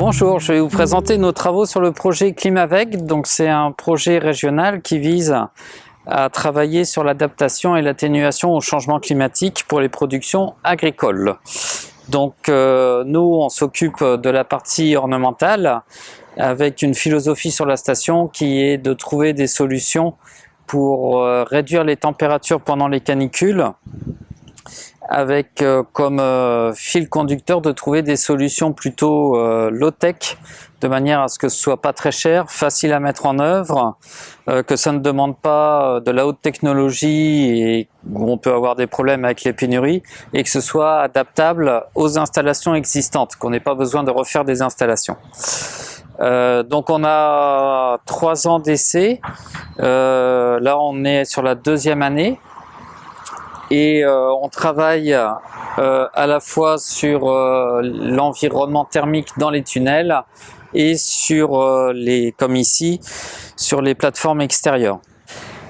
Bonjour, je vais vous présenter nos travaux sur le projet Climavec. Donc c'est un projet régional qui vise à travailler sur l'adaptation et l'atténuation au changement climatique pour les productions agricoles. Donc nous on s'occupe de la partie ornementale avec une philosophie sur la station qui est de trouver des solutions pour réduire les températures pendant les canicules, avec comme fil conducteur de trouver des solutions plutôt low-tech, de manière à ce que ce soit pas très cher, facile à mettre en œuvre, que ça ne demande pas de la haute technologie et où on peut avoir des problèmes avec les pénuries, et que ce soit adaptable aux installations existantes, qu'on n'ait pas besoin de refaire des installations. Donc on a 3 ans d'essai, là on est sur la 2e année. Et on travaille à la fois sur l'environnement thermique dans les tunnels et sur comme ici, sur les plateformes extérieures.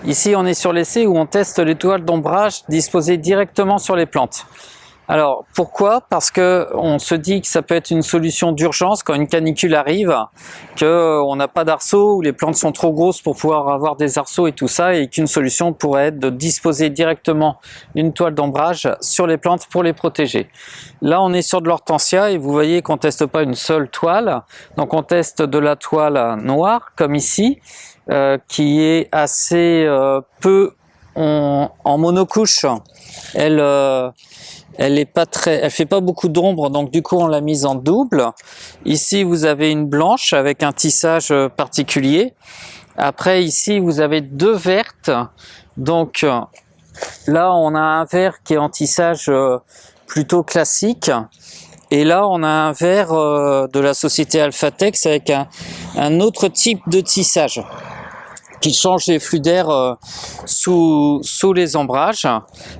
Ici, on est sur l'essai où on teste les toiles d'ombrage disposées directement sur les plantes. Alors, pourquoi? Parce que on se dit que ça peut être une solution d'urgence quand une canicule arrive, qu'on n'a pas d'arceaux ou les plantes sont trop grosses pour pouvoir avoir des arceaux et tout ça, et qu'une solution pourrait être de disposer directement une toile d'ombrage sur les plantes pour les protéger. Là, on est sur de l'hortensia et vous voyez qu'on teste pas une seule toile. Donc, on teste de la toile noire, comme ici, qui est assez peu en monocouche. Elle fait pas beaucoup d'ombre, donc du coup on l'a mise en double. Ici vous avez une blanche avec un tissage particulier. Après ici vous avez 2 vertes. Donc là on a un vert qui est en tissage plutôt classique. Et là on a un vert de la société Alphatex avec un autre type de tissage qui change les flux d'air sous les ombrages.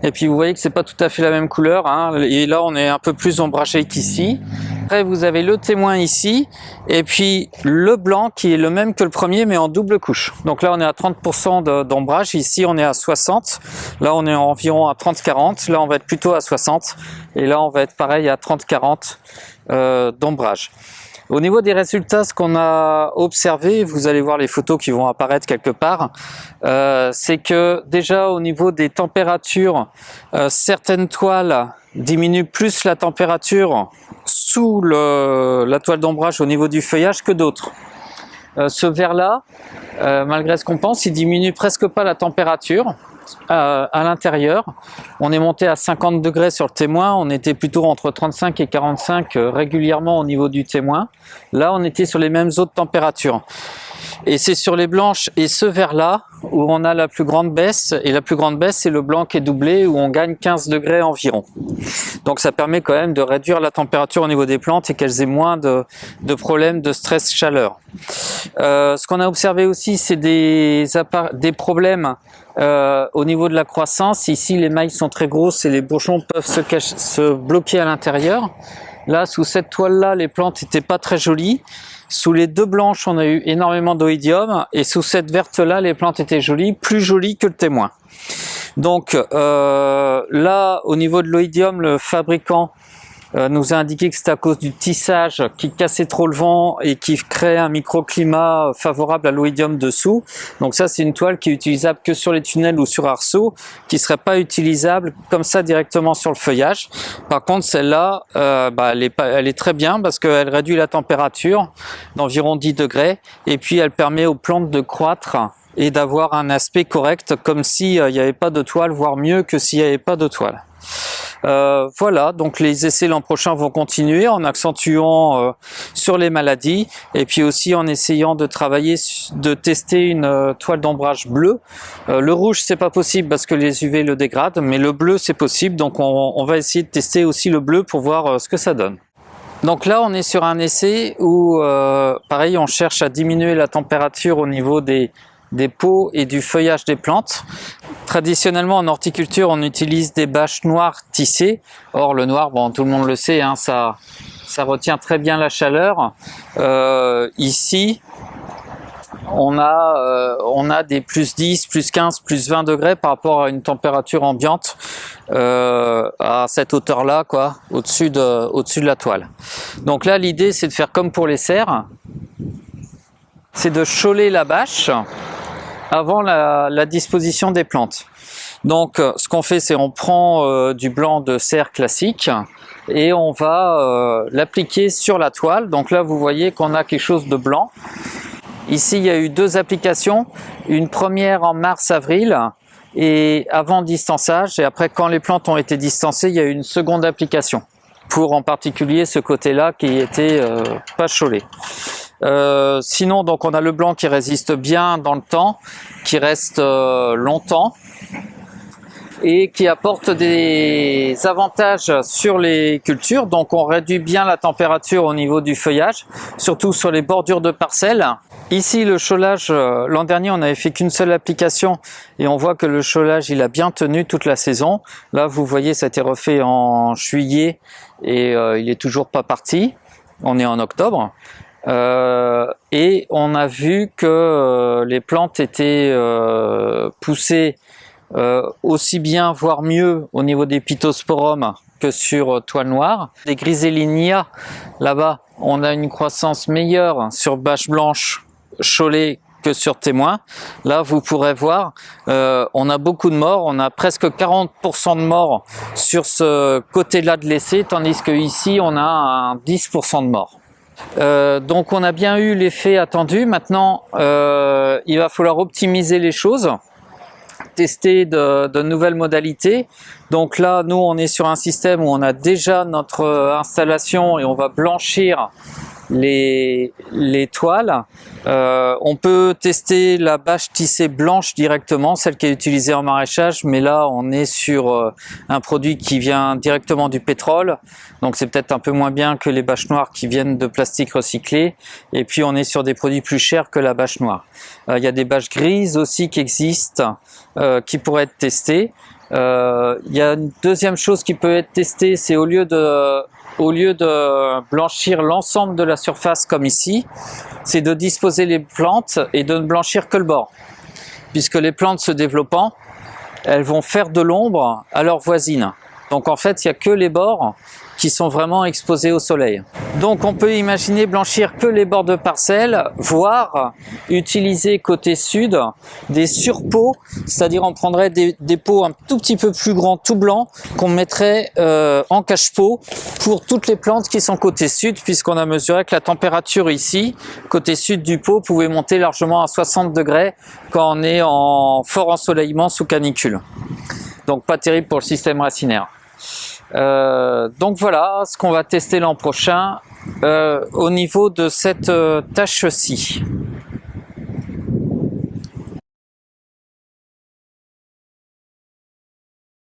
Et puis vous voyez que c'est pas tout à fait la même couleur, hein. Et là on est un peu plus ombragé qu'ici. Après vous avez le témoin ici et puis le blanc qui est le même que le premier mais en double couche. Donc là on est à 30% d'ombrage, ici on est à 60, là on est environ à 30-40, là on va être plutôt à 60 et là on va être pareil à 30-40 d'ombrage. Au niveau des résultats, ce qu'on a observé, vous allez voir les photos qui vont apparaître quelque part, c'est que déjà au niveau des températures, certaines toiles diminuent plus la température sous la toile d'ombrage au niveau du feuillage que d'autres. Ce vert-là, malgré ce qu'on pense, il diminue presque pas la température. À l'intérieur, on est monté à 50 degrés sur le témoin, on était plutôt entre 35 et 45 régulièrement au niveau du témoin. Là, on était sur les mêmes eaux de température. Et c'est sur les blanches et ce vert-là où on a la plus grande baisse. Et la plus grande baisse, c'est le blanc qui est doublé où on gagne 15 degrés environ. Donc ça permet quand même de réduire la température au niveau des plantes et qu'elles aient moins de problèmes de stress-chaleur. Ce qu'on a observé aussi, c'est des problèmes au niveau de la croissance. Ici, les mailles sont très grosses et les bourgeons peuvent se bloquer à l'intérieur. Là, sous cette toile-là, les plantes n'étaient pas très jolies. Sous les 2 blanches, on a eu énormément d'oïdium. Et sous cette verte-là, les plantes étaient jolies, plus jolies que le témoin. Donc là, au niveau de l'oïdium, le fabricant nous a indiqué que c'était à cause du tissage qui cassait trop le vent et qui crée un microclimat favorable à l'oïdium dessous. Donc ça, c'est une toile qui est utilisable que sur les tunnels ou sur arceaux, qui serait pas utilisable comme ça directement sur le feuillage. Par contre, celle-là, elle est très bien parce qu'elle réduit la température d'environ 10 degrés et puis elle permet aux plantes de croître et d'avoir un aspect correct comme s'il n'y avait pas de toile, voire mieux que s'il n'y avait pas de toile. Voilà, donc les essais l'an prochain vont continuer en accentuant sur les maladies et puis aussi en essayant de tester une toile d'ombrage bleue. Le rouge c'est pas possible parce que les UV le dégradent, mais le bleu c'est possible, donc on va essayer de tester aussi le bleu pour voir ce que ça donne. Donc là on est sur un essai où pareil on cherche à diminuer la température au niveau des peaux et du feuillage des plantes. Traditionnellement en horticulture on utilise des bâches noires tissées. Or le noir, bon tout le monde le sait, hein, ça retient très bien la chaleur. Ici on a des plus 10, plus 15, plus 20 degrés par rapport à une température ambiante à cette hauteur-là, quoi, au-dessus de la toile. Donc là, l'idée, c'est de faire comme pour les serres, c'est de choler la bâche avant la disposition des plantes. Donc, ce qu'on fait, c'est on prend du blanc de serre classique et on va l'appliquer sur la toile. Donc là, vous voyez qu'on a quelque chose de blanc. Ici, il y a eu 2 applications, une première en mars-avril et avant distançage, et après quand les plantes ont été distancées, il y a eu une seconde application pour en particulier ce côté-là qui était pas cholé. Sinon, donc on a le blanc qui résiste bien dans le temps, qui reste longtemps et qui apporte des avantages sur les cultures. Donc on réduit bien la température au niveau du feuillage, surtout sur les bordures de parcelles. Ici, le cholage, l'an dernier, on n'avait fait qu'une seule application et on voit que le cholage, il a bien tenu toute la saison. Là, vous voyez, ça a été refait en juillet et il est toujours pas parti. On est en octobre. Et on a vu que les plantes étaient poussées aussi bien, voire mieux, au niveau des pittosporums que sur toile noire. Les Griselinia, là-bas, on a une croissance meilleure sur bâche blanche cholée que sur témoin. Là, vous pourrez voir, on a beaucoup de morts, on a presque 40% de morts sur ce côté-là de l'essai, tandis que ici, on a un 10% de morts. Donc, on a bien eu l'effet attendu. Maintenant, il va falloir optimiser les choses, tester de nouvelles modalités. Donc là, nous, on est sur un système où on a déjà notre installation et on va blanchir les toiles. On peut tester la bâche tissée blanche directement, celle qui est utilisée en maraîchage, mais là on est sur un produit qui vient directement du pétrole, donc c'est peut-être un peu moins bien que les bâches noires qui viennent de plastique recyclé, et puis on est sur des produits plus chers que la bâche noire. Il y a des bâches grises aussi qui existent, qui pourraient être testées. Il y a une deuxième chose qui peut être testée, c'est au lieu de blanchir l'ensemble de la surface comme ici, c'est de disposer les plantes et de ne blanchir que le bord. Puisque les plantes se développant, elles vont faire de l'ombre à leurs voisines. Donc en fait, il n'y a que les bords qui sont vraiment exposés au soleil. Donc on peut imaginer blanchir que les bords de parcelles, voire utiliser côté sud des surpots, c'est-à-dire on prendrait des pots un tout petit peu plus grands, tout blancs, qu'on mettrait en cache-pot pour toutes les plantes qui sont côté sud, puisqu'on a mesuré que la température ici, côté sud du pot, pouvait monter largement à 60 degrés quand on est en fort ensoleillement sous canicule. Donc pas terrible pour le système racinaire. Donc voilà ce qu'on va tester l'an prochain au niveau de cette tâche-ci.